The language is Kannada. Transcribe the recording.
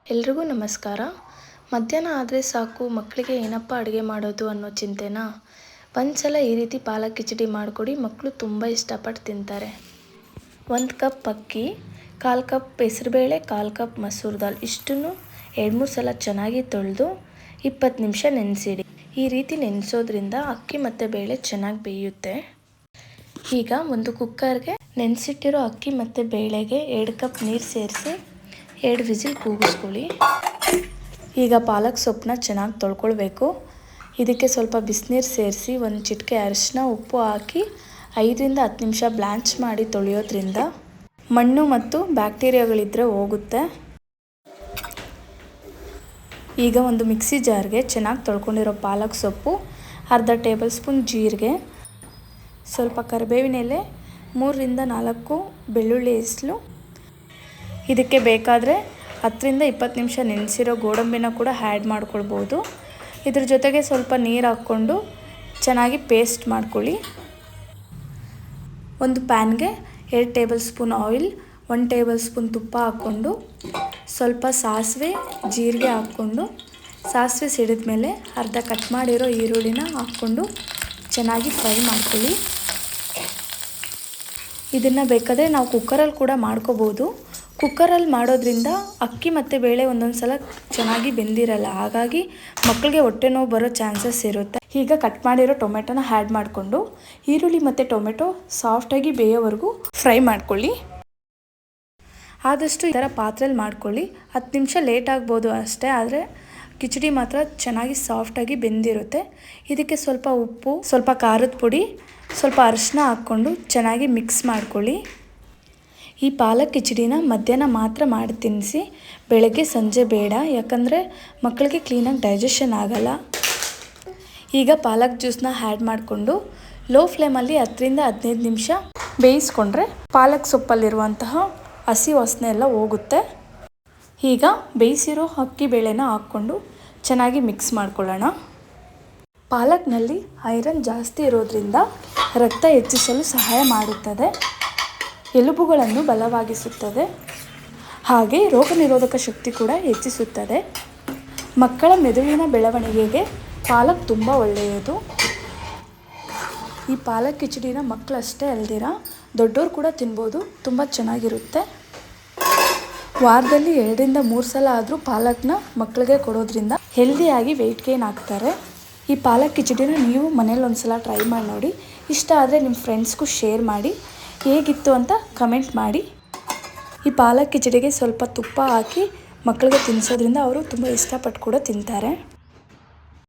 ಎಲ್ರಿಗೂ ನಮಸ್ಕಾರ. ಮಧ್ಯಾಹ್ನ ಆದರೆ ಸಾಕು ಮಕ್ಕಳಿಗೆ ಏನಪ್ಪ ಅಡುಗೆ ಮಾಡೋದು ಅನ್ನೋ ಚಿಂತೆನಾ? ಒಂದ್ಸಲ ಈ ರೀತಿ ಪಾಲಕ್ ಕಿಚಡಿ ಮಾಡಿಕೊಡಿ, ಮಕ್ಕಳು ತುಂಬ ಇಷ್ಟಪಟ್ಟು ತಿಂತಾರೆ. 1 ಕಪ್ ಅಕ್ಕಿ, 1/4 ಕಪ್ ಹೆಸರುಬೇಳೆ, 1/4 ಕಪ್ ಮಸೂರ್ ದಾಲ್ ಇಷ್ಟನ್ನು 2-3 ಸಲ ಚೆನ್ನಾಗಿ ತೊಳೆದು 20 ನಿಮಿಷ ನೆನೆಸಿಡಿ. ಈ ರೀತಿ ನೆನೆಸೋದ್ರಿಂದ ಅಕ್ಕಿ ಮತ್ತು ಬೇಳೆ ಚೆನ್ನಾಗಿ ಬೇಯುತ್ತೆ. ಈಗ ಒಂದು ಕುಕ್ಕರ್ಗೆ ನೆನೆಸಿಟ್ಟಿರೋ ಅಕ್ಕಿ ಮತ್ತು ಬೇಳೆಗೆ 2 ಕಪ್ ನೀರು ಸೇರಿಸಿ 2 ವಿಸಿಲ್ ಕೂಗಿಸ್ಕೊಳ್ಳಿ. ಈಗ ಪಾಲಕ್ ಸೊಪ್ಪನ್ನ ಚೆನ್ನಾಗಿ ತೊಳ್ಕೊಳ್ಬೇಕು. ಇದಕ್ಕೆ ಸ್ವಲ್ಪ ಬಿಸಿನೀರು ಸೇರಿಸಿ 1 ಚಿಟಿಕೆ ಅರಿಶಿನ, ಉಪ್ಪು ಹಾಕಿ 5-10 ನಿಮಿಷ ಬ್ಲ್ಯಾಂಚ್ ಮಾಡಿ ತೊಳೆಯೋದ್ರಿಂದ ಮಣ್ಣು ಮತ್ತು ಬ್ಯಾಕ್ಟೀರಿಯಾಗಳಿದ್ದರೆ ಹೋಗುತ್ತೆ. ಈಗ ಒಂದು ಮಿಕ್ಸಿ ಜಾರ್ಗೆ ಚೆನ್ನಾಗಿ ತೊಳ್ಕೊಂಡಿರೋ ಪಾಲಕ್ ಸೊಪ್ಪು, ಅರ್ಧ ಟೇಬಲ್ ಸ್ಪೂನ್ ಜೀರಿಗೆ, ಸ್ವಲ್ಪ ಕರಿಬೇವಿನ ಎಲೆ, 3-4 ಬೆಳ್ಳುಳ್ಳಿ ಹೆಸಳು, ಇದಕ್ಕೆ ಬೇಕಾದರೆ 10-20 ನಿಮಿಷ ನೆನೆಸಿರೋ ಗೋಡಂಬಿನ ಕೂಡ ಆ್ಯಡ್ ಮಾಡ್ಕೊಳ್ಬೋದು. ಇದ್ರ ಜೊತೆಗೆ ಸ್ವಲ್ಪ ನೀರು ಹಾಕ್ಕೊಂಡು ಚೆನ್ನಾಗಿ ಪೇಸ್ಟ್ ಮಾಡ್ಕೊಳ್ಳಿ. ಒಂದು ಪ್ಯಾನ್ಗೆ 2 table spoon oil, 1 table spoon ತುಪ್ಪ ಹಾಕ್ಕೊಂಡು ಸ್ವಲ್ಪ ಸಾಸಿವೆ ಜೀರಿಗೆ ಹಾಕ್ಕೊಂಡು ಸಾಸಿವೆ ಸಿಡಿದ ಮೇಲೆ ಅರ್ಧ ಕಟ್ ಮಾಡಿರೋ ಈರುಳ್ಳಿನ ಹಾಕ್ಕೊಂಡು ಚೆನ್ನಾಗಿ ಫ್ರೈ ಮಾಡ್ಕೊಳ್ಳಿ. ಇದನ್ನು ಬೇಕಾದರೆ ನಾವು ಕುಕ್ಕರಲ್ಲಿ ಕೂಡ ಮಾಡ್ಕೋಬೋದು. ಕುಕ್ಕರಲ್ಲಿ ಮಾಡೋದ್ರಿಂದ ಅಕ್ಕಿ ಮತ್ತು ಬೇಳೆ ಒಂದೊಂದು ಸಲ ಚೆನ್ನಾಗಿ ಬೆಂದಿರಲ್ಲ, ಹಾಗಾಗಿ ಮಕ್ಕಳಿಗೆ ಹೊಟ್ಟೆ ನೋವು ಬರೋ ಚಾನ್ಸಸ್ ಇರುತ್ತೆ. ಈಗ ಕಟ್ ಮಾಡಿರೋ ಟೊಮೆಟೊನ ಆ್ಯಡ್ ಮಾಡಿಕೊಂಡು ಈರುಳ್ಳಿ ಮತ್ತು ಟೊಮೆಟೊ ಸಾಫ್ಟಾಗಿ ಬೇಯೋವರೆಗೂ ಫ್ರೈ ಮಾಡ್ಕೊಳ್ಳಿ. ಆದಷ್ಟು ಈ ಥರ ಪಾತ್ರೆಯಲ್ಲಿ ಮಾಡ್ಕೊಳ್ಳಿ. 10 ನಿಮಿಷ ಲೇಟ್ ಆಗ್ಬೋದು ಅಷ್ಟೇ, ಆದರೆ ಕಿಚಡಿ ಮಾತ್ರ ಚೆನ್ನಾಗಿ ಸಾಫ್ಟಾಗಿ ಬೆಂದಿರುತ್ತೆ. ಇದಕ್ಕೆ ಸ್ವಲ್ಪ ಉಪ್ಪು, ಸ್ವಲ್ಪ ಖಾರದ ಪುಡಿ, ಸ್ವಲ್ಪ ಅರಿಶಿನ ಹಾಕ್ಕೊಂಡು ಚೆನ್ನಾಗಿ ಮಿಕ್ಸ್ ಮಾಡ್ಕೊಳ್ಳಿ. ಈ ಪಾಲಕ್ ಕಿಚಡಿನ ಮಧ್ಯಾಹ್ನ ಮಾತ್ರ ಮಾಡಿ ತಿನ್ನಿಸಿ, ಬೆಳಗ್ಗೆ ಸಂಜೆ ಬೇಡ, ಯಾಕಂದರೆ ಮಕ್ಕಳಿಗೆ ಕ್ಲೀನಾಗಿ ಡೈಜೆಷನ್ ಆಗಲ್ಲ. ಈಗ ಪಾಲಕ್ ಜ್ಯೂಸನ್ನ ಆ್ಯಡ್ ಮಾಡಿಕೊಂಡು ಲೋ ಫ್ಲೇಮಲ್ಲಿ 10-15 ನಿಮಿಷ ಬೇಯಿಸ್ಕೊಂಡ್ರೆ ಪಾಲಕ್ ಸೊಪ್ಪಲ್ಲಿರುವಂತಹ ಹಸಿ ವಾಸನೆ ಎಲ್ಲ ಹೋಗುತ್ತೆ. ಈಗ ಬೇಯಿಸಿರೋ ಅಕ್ಕಿ ಬೇಳೆನ ಹಾಕ್ಕೊಂಡು ಚೆನ್ನಾಗಿ ಮಿಕ್ಸ್ ಮಾಡ್ಕೊಳ್ಳೋಣ. ಪಾಲಕ್ನಲ್ಲಿ ಐರನ್ ಜಾಸ್ತಿ ಇರೋದ್ರಿಂದ ರಕ್ತ ಹೆಚ್ಚಿಸಲು ಸಹಾಯ ಮಾಡುತ್ತದೆ, ಎಲುಬುಗಳನ್ನು ಬಲವಾಗಿಸುತ್ತದೆ, ಹಾಗೆ ರೋಗ ನಿರೋಧಕ ಶಕ್ತಿ ಕೂಡ ಹೆಚ್ಚಿಸುತ್ತದೆ. ಮಕ್ಕಳ ಮೆದುಳಿನ ಬೆಳವಣಿಗೆಗೆ ಪಾಲಕ್ ತುಂಬ ಒಳ್ಳೆಯದು. ಈ ಪಾಲಕ್ ಕಿಚಡಿನ ಮಕ್ಕಳು ಅಷ್ಟೇ ಅಲ್ದಿರ ದೊಡ್ಡವರು ಕೂಡ ತಿನ್ಬೋದು, ತುಂಬ ಚೆನ್ನಾಗಿರುತ್ತೆ. ವಾರದಲ್ಲಿ 2-3 ಸಲ ಆದರೂ ಪಾಲಕ್ನ ಮಕ್ಕಳಿಗೆ ಕೊಡೋದ್ರಿಂದ ಹೆಲ್ದಿಯಾಗಿ ವೆಯ್ಟ್ ಗೇನ್ ಆಗ್ತಾರೆ. ಈ ಪಾಲಕ್ ಕಿಚಡಿನ ನೀವು ಮನೇಲಿ ಒಂದ್ಸಲ ಟ್ರೈ ಮಾಡಿ ನೋಡಿ. ಇಷ್ಟ ಆದರೆ ನಿಮ್ಮ ಫ್ರೆಂಡ್ಸ್ಗೂ ಶೇರ್ ಮಾಡಿ, ಹೇಗಿತ್ತು ಅಂತ ಕಮೆಂಟ್ ಮಾಡಿ. ಈ ಪಾಲಕ್ ಕಿಚಡಿಗೆ ಸ್ವಲ್ಪ ತುಪ್ಪ ಹಾಕಿ ಮಕ್ಕಳಿಗೆ ತಿನ್ನಿಸೋದ್ರಿಂದ ಅವರು ತುಂಬ ಇಷ್ಟಪಟ್ಟು ಕೂಡ ತಿಂತಾರೆ.